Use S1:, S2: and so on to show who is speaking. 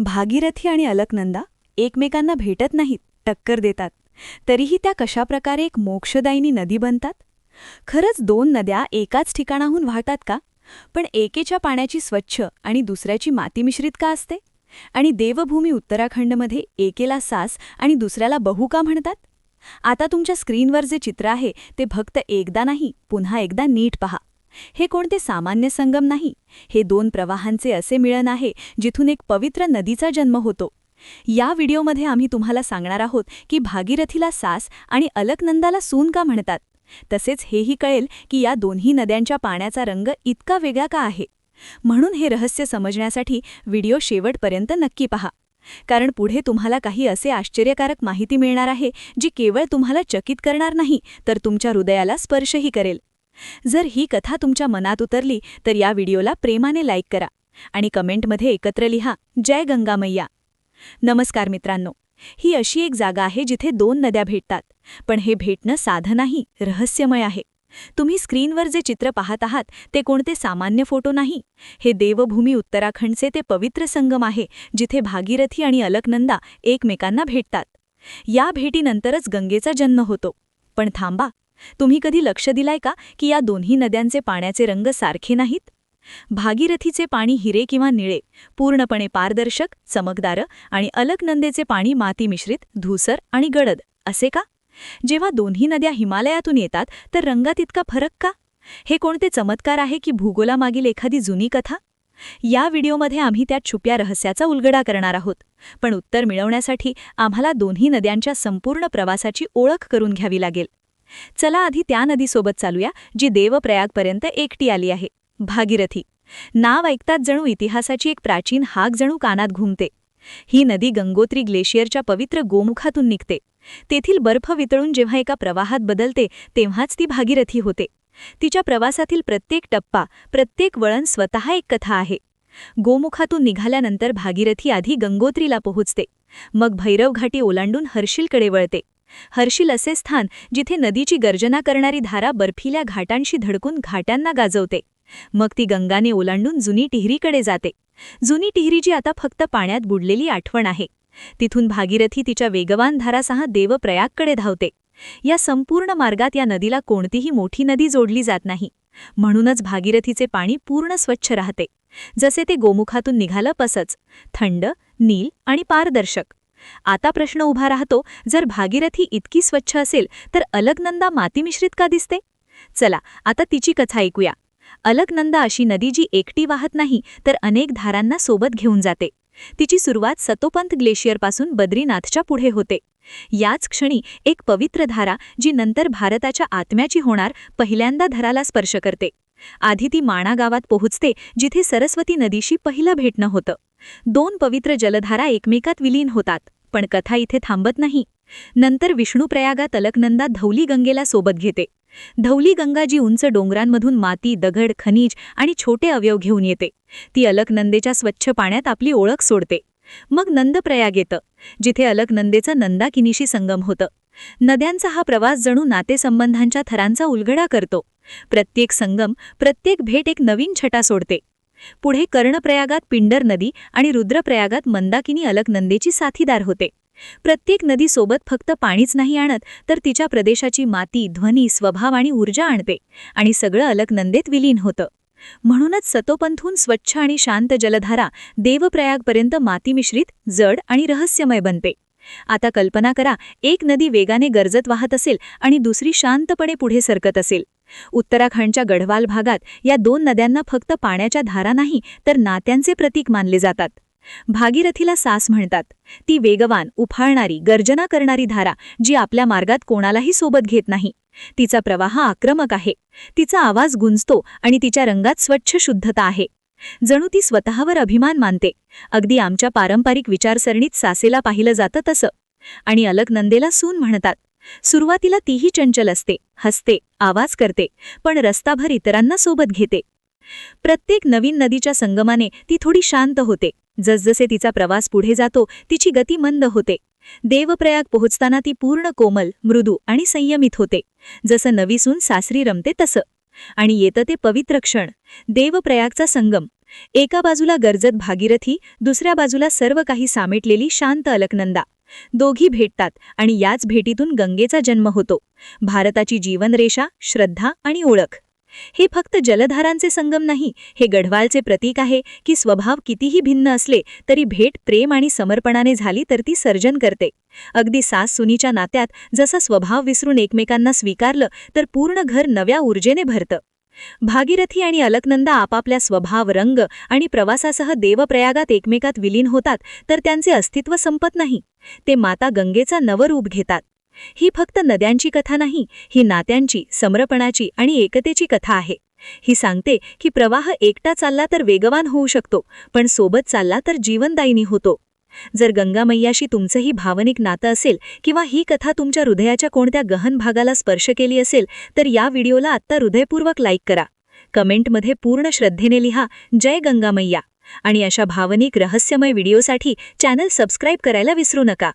S1: भागीरथी आणि अलकनंदा एकमेकांना भेटत नाहीत, टक्कर देतात. तरीही त्या कशाप्रकारे एक मोक्षदायिनी नदी बनतात? खरंच दोन नद्या एकाच ठिकाणाहून वाहतात का? पण एकेच्या पाण्याची स्वच्छ आणि दुसऱ्याची माती मिश्रित का असते? आणि देवभूमी उत्तराखंडमध्ये एकेला सास आणि दुसऱ्याला बहू का म्हणतात? आता तुमच्या स्क्रीनवर जे चित्र आहे ते फक्त एकदा नाही, पुन्हा एकदा नीट पहा. हे कोणते सामान्य संगम नाही, हे दोन प्रवाहांचे असे मिळन आहे जिथून एक पवित्र नदीचा जन्म होतो. या व्हिडिओमध्ये आम्ही तुम्हाला सांगणार आहोत की भागीरथीला सास आणि अलकनंदाला सून का म्हणतात. तसेच हेही कळेल की या दोन्ही नद्यांच्या पाण्याचा रंग इतका वेगळा का आहे. म्हणून हे रहस्य समजण्यासाठी व्हिडिओ शेवटपर्यंत नक्की पहा. कारण पुढे तुम्हाला काही असे आश्चर्यकारक माहिती मिळणार आहे जी केवळ तुम्हाला चकित करणार नाही तर तुमच्या हृदयाला स्पर्शही करेल. जर ही कथा तुमच्या मनात उतरली तर या व्हिडिओला प्रेमाने लाईक करा आणि कमेंटमध्ये एकत्र लिहा, जय गंगा मैया. नमस्कार मित्रांनो, ही अशी एक जागा आहे जिथे दोन नद्या भेटतात. पण हे भेटणं साधं नाही, रहस्यमय आहे. तुम्ही स्क्रीनवर जे चित्र पाहत आहात ते कोणते सामान्य फोटो नाही. हे देवभूमी उत्तराखंडचे ते पवित्र संगम आहे जिथे भागीरथी आणि अलकनंदा एकमेकांना भेटतात. या भेटीनंतरच गंगेचा जन्म होतो. पण थांबा, तुम्ही कधी लक्ष दिलाय का की या दोन्ही नद्यांचे पाण्याचे रंग सारखे नाहीत? भागीरथीचे पाणी हिरे किंवा निळे, पूर्णपणे पारदर्शक, चमकदार, आणि अलकनंदेचे पाणी माती मिश्रित, धूसर आणि गडद असे का? जेव्हा दोन्ही नद्या हिमालयातून येतात तर रंगात इतका फरक का? हे कोणते चमत्कार आहे की भूगोलामागील एखादी जुनी कथा? या व्हिडिओमध्ये आम्ही त्या छुप्या रहस्याचा उलगडा करणार आहोत. पण उत्तर मिळवण्यासाठी आम्हाला दोन्ही नद्यांच्या संपूर्ण प्रवासाची ओळख करून घ्यावी लागेल. चला आधी त्या नदीसोबत चालूया जी देवप्रयागपर्यंत एकटी आली आहे, भागीरथी. नाव ऐकतात जणू इतिहासाची एक प्राचीन हाक जणू कानात घुमते. ही नदी गंगोत्री ग्लेशियरच्या पवित्र गोमुखातून निघते. तेथील बर्फ वितळून जेव्हा एका प्रवाहात बदलते तेव्हाच ती भागीरथी होते. तिच्या प्रवासातील प्रत्येक टप्पा, प्रत्येक वळण स्वतः एक कथा आहे. गोमुखातून निघाल्यानंतर भागीरथी आधी गंगोत्रीला पोहोचते, मग भैरव घाटी ओलांडून हर्षिलकडे वळते. हर्षिल असे स्थान जिथे नदीची गर्जना करणारी धारा बर्फिल्या घाटांशी धडकून घाट्यांना गाजवते. मग ती गंगाने ओलांडून जुनी टिहरीकडे जाते. जुनी टिहरी जी आता फक्त पाण्यात बुडलेली आठवण आहे. तिथून भागीरथी तिच्या वेगवान धारासह देवप्रयागकडे धावते. या संपूर्ण मार्गात या नदीला कोणतीही मोठी नदी जोडली जात नाही. म्हणूनच भागीरथीचे पाणी पूर्ण स्वच्छ राहते, जसे ते गोमुखातून निघालं तसंच, थंड, नील आणि पारदर्शक. आता प्रश्न उभा राहतो, जर भागीरथी इतकी स्वच्छ असेल तर अलकनंदा मातीमिश्रित का दिसते? चला आता तिची कथा ऐकूया. अलकनंदा अशी नदी जी एकटी वाहत नाही तर अनेक धारांना सोबत घेऊन जाते. तिची सुरुवात सतोपंत ग्लेशियरपासून बद्रीनाथच्या पुढे होते. याच क्षणी एक पवित्र धारा जी नंतर भारताच्या आत्म्याची होणार पहिल्यांदा धराला स्पर्श करते. आधी ती माणा गावात पोहोचते जिथे सरस्वती नदीशी पहिलं भेटणं होतं. दोन पवित्र जलधारा एकमेकात विलीन होतात. पण कथा इथे थांबत नाही. नंतर विष्णुप्रयागात अलकनंदा धौली गंगेला सोबत घेते. धौली गंगा जी उंच डोंगरांमधून माती, दगड, खनिज आणि छोटे अवयव घेऊन येते. ती अलकनंदेच्या स्वच्छ पाण्यात आपली ओळख सोडते. मग नंदप्रयाग येतं, जिथे अलकनंदेचं नंदाकिनीशी संगम होतं. नद्यांचा हा प्रवास जणू नातेसंबंधांच्या थरांचा उलगडा करतो. प्रत्येक संगम, प्रत्येक भेट एक नवीन छटा सोडते. पुढे कर्णप्रयागात पिंडर नदी आणि रुद्रप्रयागात मंदाकिनी अलकनंदेची साथीदार होते. प्रत्येक नदी सोबत फक्त पाणीच नाही आणत तर तिच्या प्रदेशाची माती, ध्वनी, स्वभाव आणि ऊर्जा आणते, आणि सगळं अलकनंदेत विलीन होतं. म्हणूनच सतोपंथून स्वच्छ आणि शांत जलधारा देवप्रयागपर्यंत मातीमिश्रित, जड आणि रहस्यमय बनते. आता कल्पना करा, एक नदी वेगाने गरजत वाहत असेल आणि दुसरी शांतपणे पुढे सरकत असेल. उत्तराखंडच्या गढवाल भागात या दोन नद्यांना फक्त पाण्याच्या धारा नाही तर नात्यांचे प्रतीक मानले जातात. भागीरथीला सास म्हणतात. ती वेगवान, उफाळणारी, गर्जना करणारी धारा जी आपल्या मार्गात कोणालाही सोबत घेत नाही. तिचा प्रवाह आक्रमक आहे, तिचा आवाज गुंजतो आणि तिच्या रंगात स्वच्छ शुद्धता आहे. जणू ती स्वतःवर अभिमान मानते. अगदी आमच्या पारंपरिक विचारसरणीत सासेला पाहिलं जातं तसं. आणि अलकनंदेला सून म्हणतात. सुरुवातीला तीही चंचल असते, हसते, आवाज करते, पण रस्ताभर इतरांना सोबत घेते. प्रत्येक नवीन नदीच्या संगमाने ती थोडी शांत होते. जसजसे तिचा प्रवास पुढे जातो तिची गती मंद होते. देवप्रयाग पोहोचताना ती पूर्ण कोमल, मृदू आणि संयमित होते, जसं नवी सून सासरी रमते तसं. आणि येतं ते पवित्र क्षण, देवप्रयागचा संगम. एका बाजूला गर्जत भागीरथी, दुसऱ्या बाजूला सर्व काही सामेटलेली शांत अलकनंदा. दोघी भेटतात आणि याच भेटीतून गंगेचा जन्म होतो. भारताची जीवनरेषा, श्रद्धा आणि ओळख. हे फक्त जलधारांचे संगम नाही, हे गढवालचे प्रतीक आहे की स्वभाव कितीही भिन्न असले तरी भेट प्रेम आणि समर्पणाने झाली तर ती सर्जन करते. अगदी सास-सुनीच्या नात्यात जसा स्वभाव विसरून एकमेकांना स्वीकारलं तर पूर्ण घर नव्या ऊर्जेने भरतं. भागीरथी आणि अलकनंदा आपापल्या स्वभाव, रंग आणि प्रवासासह देवप्रयागात एकमेकात विलीन होतात तर त्यांचे अस्तित्व संपत नाही. ते माता गंगेचा नवरूप घेतात. ही फक्त नद्यांची कथा नाही, ही नात्यांची, समर्पणाची आणि एकतेची कथा आहे. ही सांगते की प्रवाह एकटा चालला तर वेगवान होऊ शकतो, पण सोबत चालला तर जीवनदायिनी होतो. जर गंगा मैयाशी तुमचंही भावनिक नातं असेल किंवा ही कथा तुमच्या हृदयाच्या कोणत्या गहन भागाला स्पर्श केली असेल तर या व्हिडिओला आत्ता हृदयपूर्वक लाईक करा. कमेंटमध्ये पूर्ण श्रद्धेने लिहा, जय गंगा मैया. आणि अशा भावनिक रहस्यमय व्हिडिओसाठी चॅनल सबस्क्राईब करायला विसरू नका.